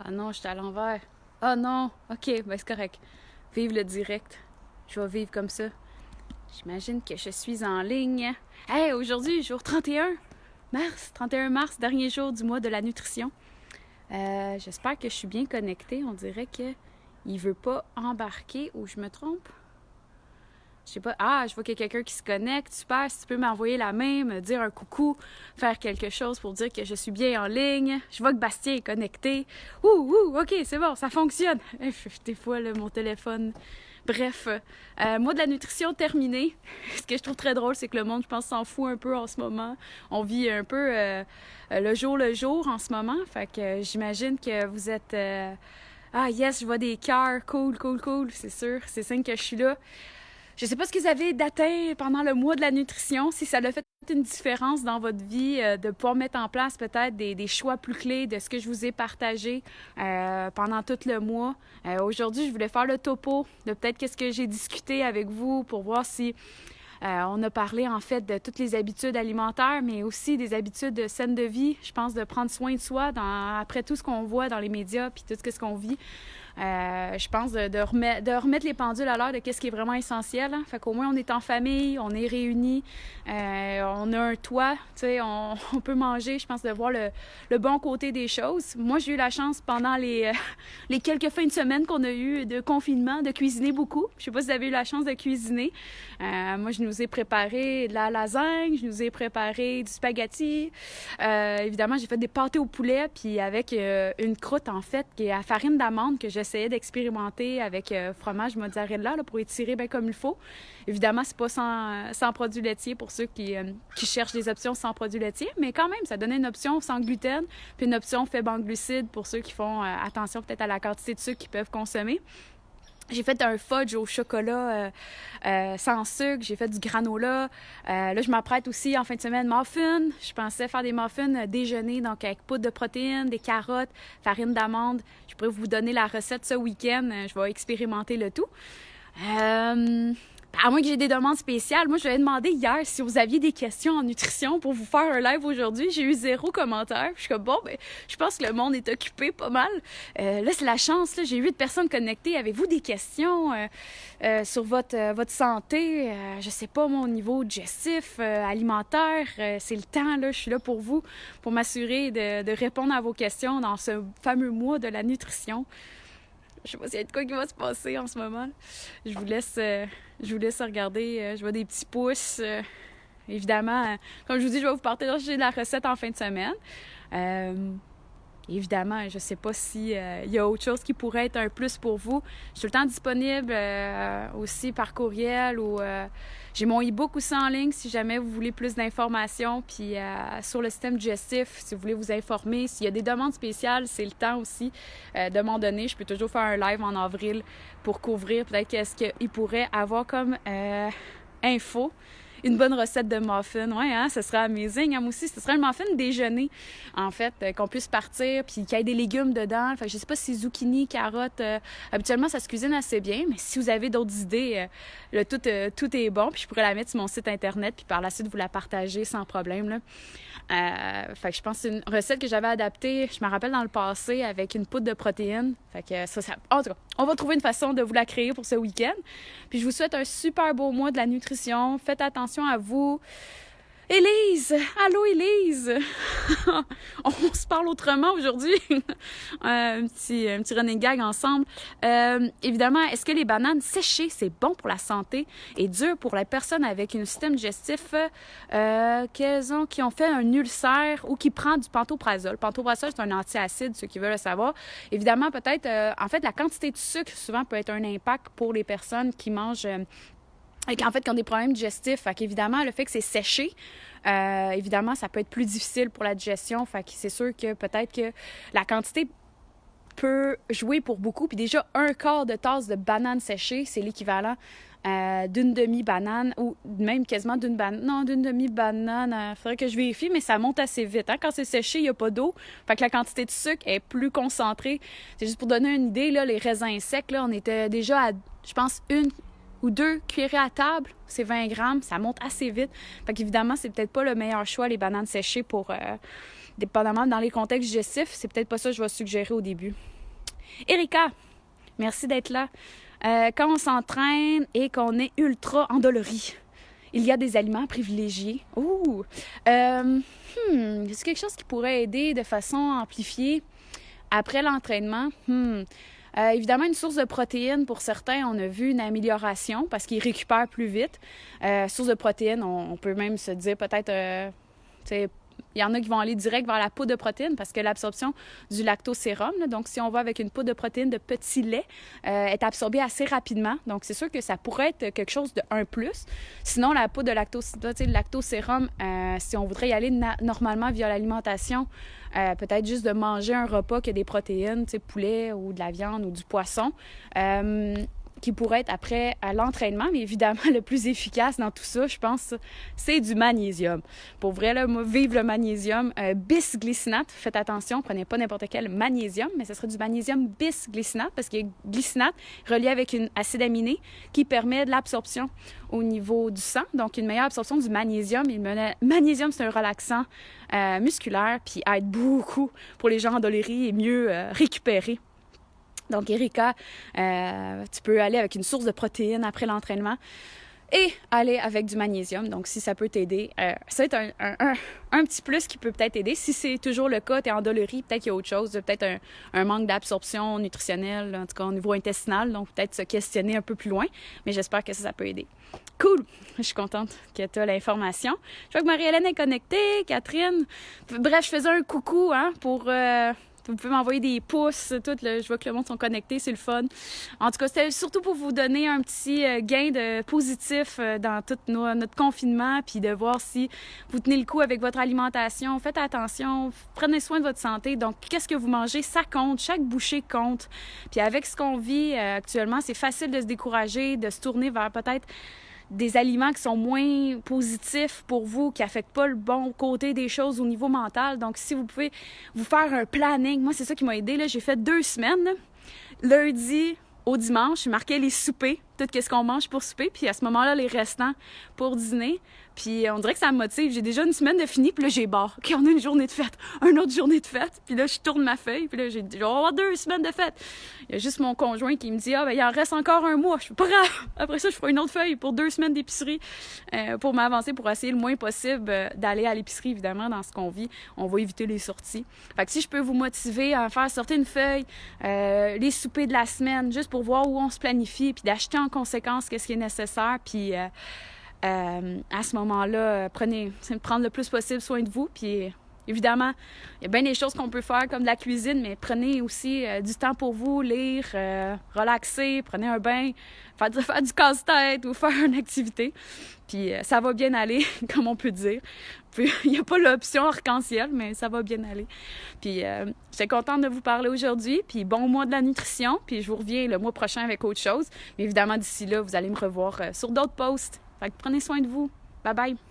Ah non, j'étais à l'envers. Ah non, ok, ben c'est correct. Vive le direct. Je vais vivre comme ça. J'imagine que je suis en ligne. Hey, aujourd'hui, jour 31 mars, dernier jour du mois de la nutrition. J'espère que je suis bien connectée. On dirait que il veut pas embarquer ou je me trompe. Je sais pas. Ah, je vois qu'il y a quelqu'un qui se connecte. Super, si tu peux m'envoyer la main, me dire un coucou, faire quelque chose pour dire que je suis bien en ligne. Je vois que Bastien est connecté. Ok, c'est bon, ça fonctionne. Des fois, là, mon téléphone. Bref, moi de la nutrition terminée. Ce que je trouve très drôle, c'est que le monde, je pense, s'en fout un peu en ce moment. On vit un peu le jour en ce moment. Fait que j'imagine que vous êtes... Ah yes, je vois des cœurs. Cool. C'est sûr, c'est signe que je suis là. Je sais pas ce que vous avez d'atteint pendant le mois de la nutrition, si ça a fait une différence dans votre vie, de pouvoir mettre en place peut-être des choix plus clés de ce que je vous ai partagé pendant tout le mois. Aujourd'hui, je voulais faire le topo de peut-être qu'est-ce que j'ai discuté avec vous pour voir si on a parlé en fait de toutes les habitudes alimentaires, mais aussi des habitudes saines de vie. Je pense de prendre soin de soi après tout ce qu'on voit dans les médias puis tout ce qu'on vit. Je pense de remettre les pendules à l'heure de qu'est-ce qui est vraiment essentiel. Hein. Fait qu'au moins, on est en famille, on est réunis, on a un toit, tu sais, on peut manger. Je pense de voir le bon côté des choses. Moi, j'ai eu la chance pendant les quelques fins de semaine qu'on a eu de confinement de cuisiner beaucoup. Je sais pas si vous avez eu la chance de cuisiner. Moi, je nous ai préparé de la lasagne, je nous ai préparé du spaghetti. Évidemment, j'ai fait des pâtés au poulet, puis avec une croûte, en fait, qui est à farine d'amande que j'essayais d'expérimenter avec fromage mozzarella là, pour étirer bien comme il faut. Évidemment, c'est pas sans produits laitiers pour ceux qui cherchent des options sans produits laitiers, mais quand même, ça donnait une option sans gluten, puis une option faible en glucides pour ceux qui font attention peut-être à la quantité de sucre qu'ils peuvent consommer. J'ai fait un fudge au chocolat sans sucre. J'ai fait du granola. Là, je m'apprête aussi en fin de semaine muffins. Je pensais faire des muffins déjeuner, donc avec poudre de protéines, des carottes, farine d'amande. Je pourrais vous donner la recette ce week-end. Je vais expérimenter le tout. À moins que j'ai des demandes spéciales. Moi, je vous avais demandé hier si vous aviez des questions en nutrition pour vous faire un live aujourd'hui. J'ai eu 0 commentaire. Je suis comme, bon, ben, je pense que le monde est occupé pas mal. Là, c'est la chance. Là. J'ai 8 personnes connectées. Avez-vous des questions sur votre santé? Je sais pas, mon niveau digestif, alimentaire. C'est le temps, là. Je suis là pour vous, pour m'assurer de répondre à vos questions dans ce fameux mois de la nutrition. Je sais pas s'il y a de quoi qui va se passer en ce moment. Je vous laisse regarder. Je vois des petits pouces. Évidemment, comme je vous dis, je vais vous partager la recette en fin de semaine. Évidemment, je ne sais pas s'il y a autre chose qui pourrait être un plus pour vous. Je suis tout le temps disponible aussi par courriel ou j'ai mon e-book aussi en ligne si jamais vous voulez plus d'informations. Puis sur le système digestif, si vous voulez vous informer, s'il y a des demandes spéciales, c'est le temps aussi de m'en donner. Je peux toujours faire un live en avril pour couvrir peut-être qu'est-ce qu'il pourrait avoir comme info. Une bonne recette de muffin, ouais, hein, ce serait amazing. Moi aussi, ce serait un muffin déjeuner, en fait, qu'on puisse partir, puis qu'il y ait des légumes dedans. Fait que je sais pas si zucchini, carottes, habituellement, ça se cuisine assez bien, mais si vous avez d'autres idées, tout est bon, puis je pourrais la mettre sur mon site Internet, puis par la suite, vous la partager sans problème, là. Fait que je pense que c'est une recette que j'avais adaptée, je me rappelle dans le passé, avec une poudre de protéines. Fait que en tout cas, on va trouver une façon de vous la créer pour ce week-end. Puis je vous souhaite un super beau mois de la nutrition. Faites attention à vous. Élise! Allô, Élise! On se parle autrement aujourd'hui. un petit running gag ensemble. Évidemment, est-ce que les bananes séchées, c'est bon pour la santé et dur pour les personnes avec un système digestif qui ont fait un ulcère ou qui prend du pantoprazole? Pantoprazole, c'est un antiacide, ceux qui veulent le savoir. Évidemment, peut-être, en fait, la quantité de sucre, souvent, peut être un impact pour les personnes qui mangent... qui ont des problèmes digestifs. Fait qu'évidemment, le fait que c'est séché, évidemment, ça peut être plus difficile pour la digestion. Fait que c'est sûr que peut-être que la quantité peut jouer pour beaucoup. Puis déjà, 1/4 de tasse de banane séchée, c'est l'équivalent d'une demi-banane ou même quasiment d'une banane. Non, d'une demi-banane, il faudrait que je vérifie, mais ça monte assez vite. Hein? Quand c'est séché, il n'y a pas d'eau. Fait que la quantité de sucre est plus concentrée. C'est juste pour donner une idée, là, les raisins secs, là, on était déjà à, je pense, 1 ou 2 cuillerées à table, c'est 20 grammes, ça monte assez vite. Fait qu'évidemment, c'est peut-être pas le meilleur choix, les bananes séchées pour, dépendamment dans les contextes digestifs, c'est peut-être pas ça que je vais suggérer au début. Erika, merci d'être là. Quand on s'entraîne et qu'on est ultra endolori, il y a des aliments privilégiés. Ouh! C'est quelque chose qui pourrait aider de façon amplifiée après l'entraînement. Évidemment, une source de protéines, pour certains, on a vu une amélioration parce qu'ils récupèrent plus vite. Source de protéines, on peut même se dire peut-être... il y en a qui vont aller direct vers la poudre de protéines parce que l'absorption du lactosérum, là, donc si on va avec une poudre de protéines de petit lait, est absorbée assez rapidement. Donc, c'est sûr que ça pourrait être quelque chose de 1+. Sinon, la poudre de lactosérum, si on voudrait y aller normalement via l'alimentation, peut-être juste de manger un repas qui a des protéines, poulet ou de la viande ou du poisson, qui pourrait être après à l'entraînement, mais évidemment, le plus efficace dans tout ça, je pense, c'est du magnésium. Pour vrai, là, moi, vive le magnésium bisglycinate. Faites attention, prenez pas n'importe quel magnésium, mais ce serait du magnésium bisglycinate parce qu'il y a glycinate relié avec une acide aminé qui permet de l'absorption au niveau du sang, donc une meilleure absorption du magnésium. Et le magnésium, c'est un relaxant musculaire, puis aide beaucoup pour les gens endoléris et mieux récupérer. Donc, Erika, tu peux aller avec une source de protéines après l'entraînement et aller avec du magnésium. Donc, si ça peut t'aider, ça va être un petit plus qui peut peut-être aider. Si c'est toujours le cas, tu es endolori, peut-être qu'il y a autre chose, peut-être un manque d'absorption nutritionnelle, en tout cas au niveau intestinal, donc peut-être se questionner un peu plus loin. Mais j'espère que ça peut aider. Cool! Je suis contente que tu as l'information. Je vois que Marie-Hélène est connectée, Catherine. Bref, je faisais un coucou pour... Vous pouvez m'envoyer des pouces, tout. Je vois que le monde sont connectés, c'est le fun. En tout cas, c'était surtout pour vous donner un petit gain de positif dans tout notre confinement, puis de voir si vous tenez le coup avec votre alimentation. Faites attention, prenez soin de votre santé. Donc, qu'est-ce que vous mangez, ça compte. Chaque bouchée compte. Puis avec ce qu'on vit actuellement, c'est facile de se décourager, de se tourner vers peut-être des aliments qui sont moins positifs pour vous, qui n'affectent pas le bon côté des choses au niveau mental. Donc, si vous pouvez vous faire un planning, moi, c'est ça qui m'a aidé. J'ai fait 2 semaines, là. Lundi au dimanche, je marquais les soupers, tout ce qu'on mange pour souper, puis à ce moment-là, les restants pour dîner. Puis on dirait que ça me motive. J'ai déjà une semaine de fini, puis là, j'ai barre. OK, on a une journée de fête, une autre journée de fête. Puis là, je tourne ma feuille, puis là, je vais avoir 2 semaines de fête. Il y a juste mon conjoint qui me dit « Ah, ben il en reste encore un mois. » Je suis pas grave. Après ça, je ferai une autre feuille pour 2 semaines d'épicerie pour m'avancer, pour essayer le moins possible d'aller à l'épicerie, évidemment, dans ce qu'on vit. On va éviter les sorties. Fait que si je peux vous motiver à faire sortir une feuille, les soupers de la semaine, juste pour voir où on se planifie, puis d'acheter en conséquence qu'est-ce qui est nécessaire, puis... à ce moment-là, prendre le plus possible soin de vous. Puis évidemment, il y a bien des choses qu'on peut faire comme de la cuisine, mais prenez aussi du temps pour vous, lire, relaxer, prenez un bain, faire du casse-tête ou faire une activité. Puis ça va bien aller, comme on peut dire. Puis il n'y a pas l'option arc-en-ciel, mais ça va bien aller. Puis j'étais contente de vous parler aujourd'hui. Puis bon mois de la nutrition. Puis je vous reviens le mois prochain avec autre chose. Mais évidemment, d'ici là, vous allez me revoir sur d'autres posts. Fait que prenez soin de vous. Bye bye!